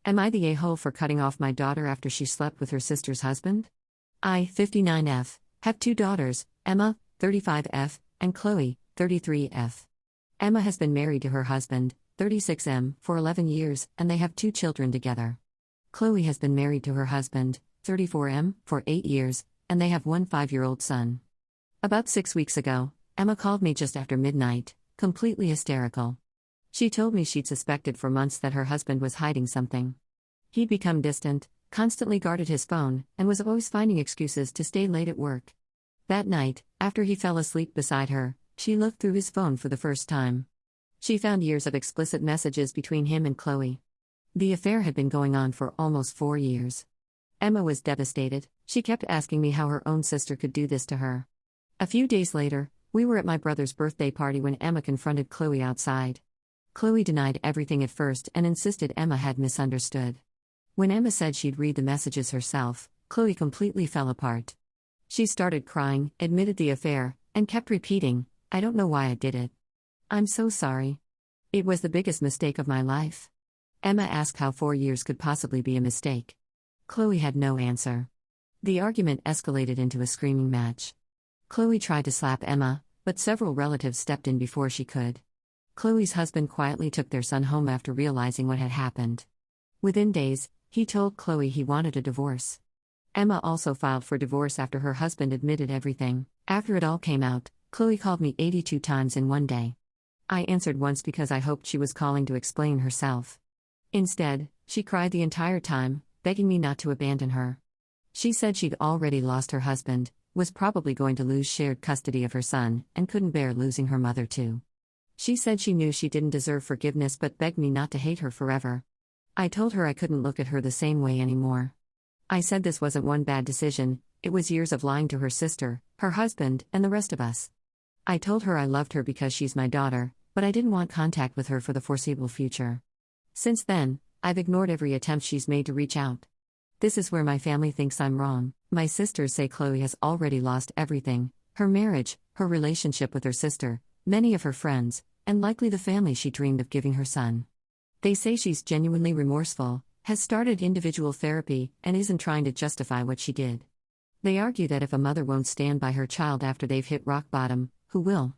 Am I the a-hole for cutting off my daughter after she slept with her sister's husband? I, 59F, have two daughters, Emma, 35F, and Chloe, 33F. Emma has been married to her husband, 36M, for 11 years, and they have two children together. Chloe has been married to her husband, 34M, for 8 years, and they have one 5-year-old son. About 6 weeks ago, Emma called me just after midnight, completely hysterical. She told me she'd suspected for months that her husband was hiding something. He'd become distant, constantly guarded his phone, and was always finding excuses to stay late at work. That night, after he fell asleep beside her, she looked through his phone for the first time. She found years of explicit messages between him and Chloe. The affair had been going on for almost 4 years. Emma was devastated. She kept asking me how her own sister could do this to her. A few days later, we were at my brother's birthday party when Emma confronted Chloe outside. Chloe denied everything at first and insisted Emma had misunderstood. When Emma said she'd read the messages herself, Chloe completely fell apart. She started crying, admitted the affair, and kept repeating, "I don't know why I did it. I'm so sorry. It was the biggest mistake of my life." Emma asked how 4 years could possibly be a mistake. Chloe had no answer. The argument escalated into a screaming match. Chloe tried to slap Emma, but several relatives stepped in before she could. Chloe's husband quietly took their son home after realizing what had happened. Within days, he told Chloe he wanted a divorce. Emma also filed for divorce after her husband admitted everything. After it all came out, Chloe called me 82 times in one day. I answered once because I hoped she was calling to explain herself. Instead, she cried the entire time, begging me not to abandon her. She said she'd already lost her husband, was probably going to lose shared custody of her son, and couldn't bear losing her mother too. She said she knew she didn't deserve forgiveness but begged me not to hate her forever. I told her I couldn't look at her the same way anymore. I said this wasn't one bad decision, it was years of lying to her sister, her husband, and the rest of us. I told her I loved her because she's my daughter, but I didn't want contact with her for the foreseeable future. Since then, I've ignored every attempt she's made to reach out. This is where my family thinks I'm wrong. My sisters say Chloe has already lost everything: her marriage, her relationship with her sister, many of her friends, and likely the family she dreamed of giving her son. They say she's genuinely remorseful, has started individual therapy, and isn't trying to justify what she did. They argue that if a mother won't stand by her child after they've hit rock bottom, who will?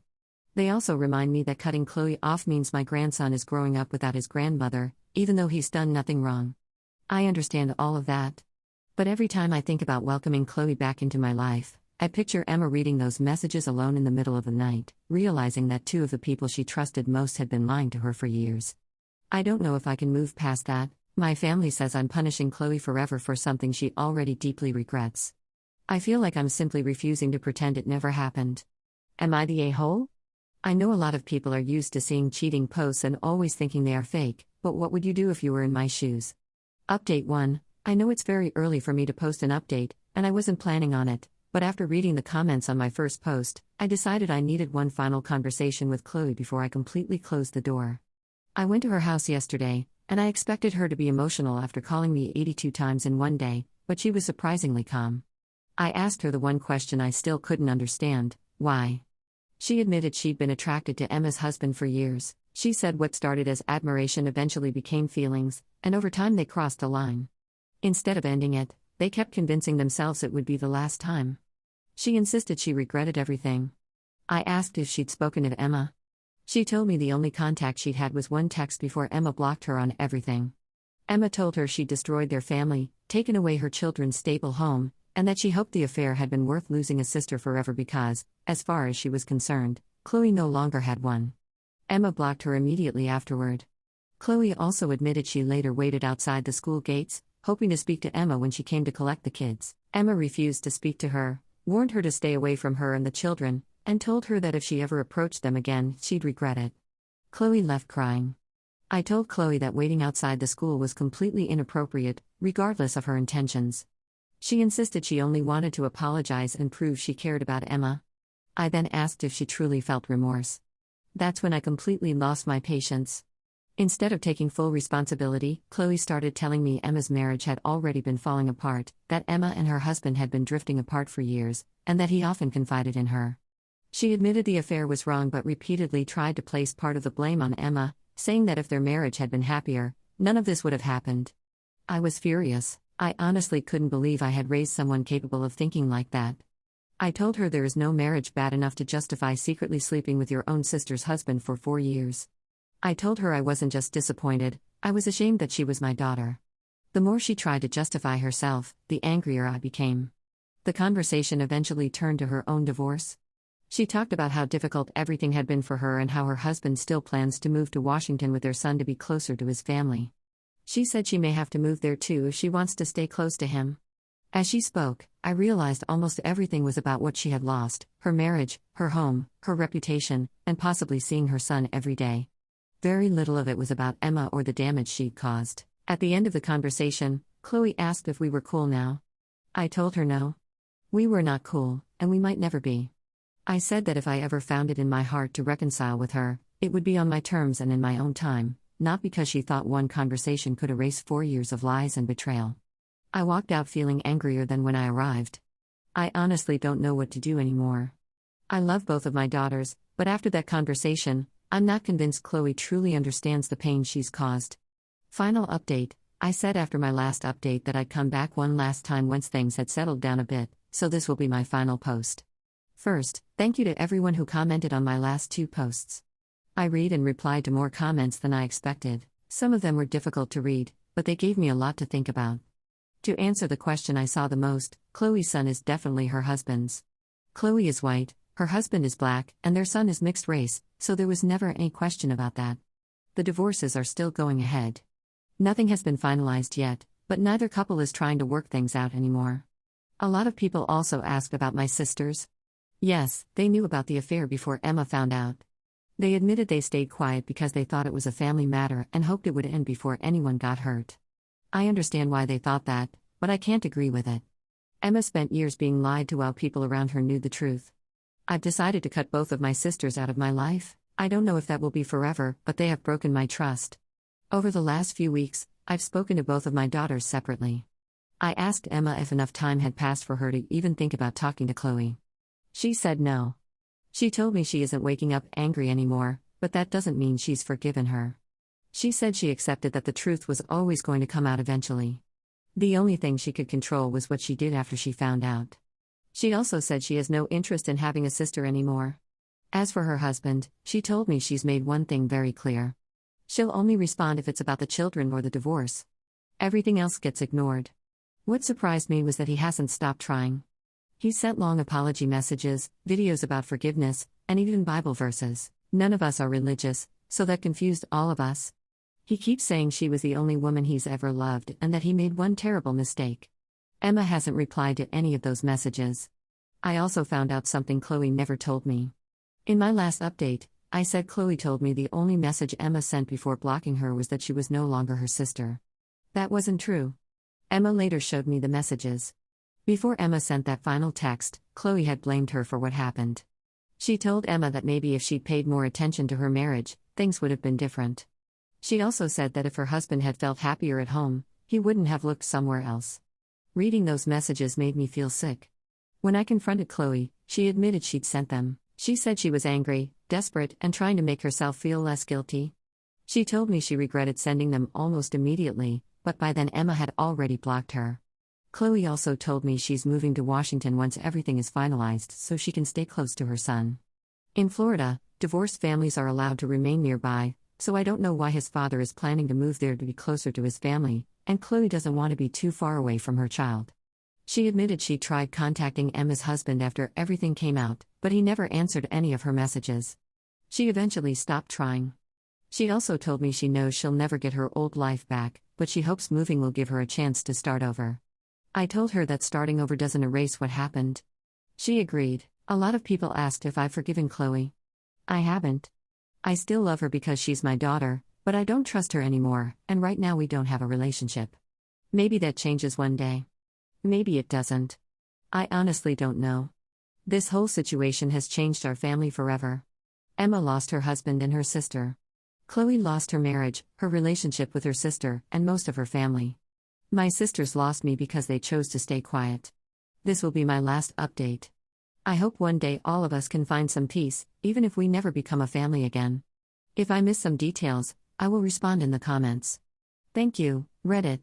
They also remind me that cutting Chloe off means my grandson is growing up without his grandmother, even though he's done nothing wrong. I understand all of that. But every time I think about welcoming Chloe back into my life, I picture Emma reading those messages alone in the middle of the night, realizing that 2 of the people she trusted most had been lying to her for years. I don't know if I can move past that. My family says I'm punishing Chloe forever for something she already deeply regrets. I feel like I'm simply refusing to pretend it never happened. Am I the a-hole? I know a lot of people are used to seeing cheating posts and always thinking they are fake, but what would you do if you were in my shoes? Update 1. I know it's very early for me to post an update, and I wasn't planning on it, but after reading the comments on my first post, I decided I needed one final conversation with Chloe before I completely closed the door. I went to her house yesterday, and I expected her to be emotional after calling me 82 times in one day, but she was surprisingly calm. I asked her the one question I still couldn't understand: why? She admitted she'd been attracted to Emma's husband for years. She said what started as admiration eventually became feelings, and over time they crossed a line. Instead of ending it, they kept convincing themselves it would be the last time. She insisted she regretted everything. I asked if she'd spoken to Emma. She told me the only contact she'd had was one text before Emma blocked her on everything. Emma told her she'd destroyed their family, taken away her children's stable home, and that she hoped the affair had been worth losing a sister forever because, as far as she was concerned, Chloe no longer had one. Emma blocked her immediately afterward. Chloe also admitted she later waited outside the school gates, hoping to speak to Emma when she came to collect the kids. Emma refused to speak to her, warned her to stay away from her and the children, and told her that if she ever approached them again, she'd regret it. Chloe left crying. I told Chloe that waiting outside the school was completely inappropriate, regardless of her intentions. She insisted she only wanted to apologize and prove she cared about Emma. I then asked if she truly felt remorse. That's when I completely lost my patience. Instead of taking full responsibility, Chloe started telling me Emma's marriage had already been falling apart, that Emma and her husband had been drifting apart for years, and that he often confided in her. She admitted the affair was wrong but repeatedly tried to place part of the blame on Emma, saying that if their marriage had been happier, none of this would have happened. I was furious. I honestly couldn't believe I had raised someone capable of thinking like that. I told her there is no marriage bad enough to justify secretly sleeping with your own sister's husband for 4 years. I told her I wasn't just disappointed, I was ashamed that she was my daughter. The more she tried to justify herself, the angrier I became. The conversation eventually turned to her own divorce. She talked about how difficult everything had been for her and how her husband still plans to move to Washington with their son to be closer to his family. She said she may have to move there too if she wants to stay close to him. As she spoke, I realized almost everything was about what she had lost: her marriage, her home, her reputation, and possibly seeing her son every day. Very little of it was about Emma or the damage she'd caused. At the end of the conversation, Chloe asked if we were cool now. I told her no. We were not cool, and we might never be. I said that if I ever found it in my heart to reconcile with her, it would be on my terms and in my own time, not because she thought one conversation could erase 4 years of lies and betrayal. I walked out feeling angrier than when I arrived. I honestly don't know what to do anymore. I love both of my daughters, but after that conversation, I'm not convinced Chloe truly understands the pain she's caused. Final update: I said after my last update that I'd come back one last time once things had settled down a bit, so this will be my final post. First, thank you to everyone who commented on my last 2 posts. I read and replied to more comments than I expected. Some of them were difficult to read, but they gave me a lot to think about. To answer the question I saw the most, Chloe's son is definitely her husband's. Chloe is white, her husband is black, and their son is mixed race, so there was never any question about that. The divorces are still going ahead. Nothing has been finalized yet, but neither couple is trying to work things out anymore. A lot of people also asked about my sisters. Yes, they knew about the affair before Emma found out. They admitted they stayed quiet because they thought it was a family matter and hoped it would end before anyone got hurt. I understand why they thought that, but I can't agree with it. Emma spent years being lied to while people around her knew the truth. I've decided to cut both of my sisters out of my life. I don't know if that will be forever, but they have broken my trust. Over the last few weeks, I've spoken to both of my daughters separately. I asked Emma if enough time had passed for her to even think about talking to Chloe. She said no. She told me she isn't waking up angry anymore, but that doesn't mean she's forgiven her. She said she accepted that the truth was always going to come out eventually. The only thing she could control was what she did after she found out. She also said she has no interest in having a sister anymore. As for her husband, she told me she's made one thing very clear. She'll only respond if it's about the children or the divorce. Everything else gets ignored. What surprised me was that he hasn't stopped trying. He sent long apology messages, videos about forgiveness, and even Bible verses. None of us are religious, so that confused all of us. He keeps saying she was the only woman he's ever loved and that he made one terrible mistake. Emma hasn't replied to any of those messages. I also found out something Chloe never told me. In my last update, I said Chloe told me the only message Emma sent before blocking her was that she was no longer her sister. That wasn't true. Emma later showed me the messages. Before Emma sent that final text, Chloe had blamed her for what happened. She told Emma that maybe if she'd paid more attention to her marriage, things would have been different. She also said that if her husband had felt happier at home, he wouldn't have looked somewhere else. Reading those messages made me feel sick. When I confronted Chloe, she admitted she'd sent them. She said she was angry, desperate, and trying to make herself feel less guilty. She told me she regretted sending them almost immediately, but by then Emma had already blocked her. Chloe also told me she's moving to Washington once everything is finalized so she can stay close to her son. In Florida, divorced families are allowed to remain nearby, so I don't know why his father is planning to move there to be closer to his family, and Chloe doesn't want to be too far away from her child. She admitted she tried contacting Emma's husband after everything came out, but he never answered any of her messages. She eventually stopped trying. She also told me she knows she'll never get her old life back, but she hopes moving will give her a chance to start over. I told her that starting over doesn't erase what happened. She agreed. A lot of people asked if I've forgiven Chloe. I haven't. I still love her because she's my daughter, but I don't trust her anymore, and right now we don't have a relationship. Maybe that changes one day. Maybe it doesn't. I honestly don't know. This whole situation has changed our family forever. Emma lost her husband and her sister. Chloe lost her marriage, her relationship with her sister, and most of her family. My sisters lost me because they chose to stay quiet. This will be my last update. I hope one day all of us can find some peace, even if we never become a family again. If I miss some details, I will respond in the comments. Thank you, Reddit.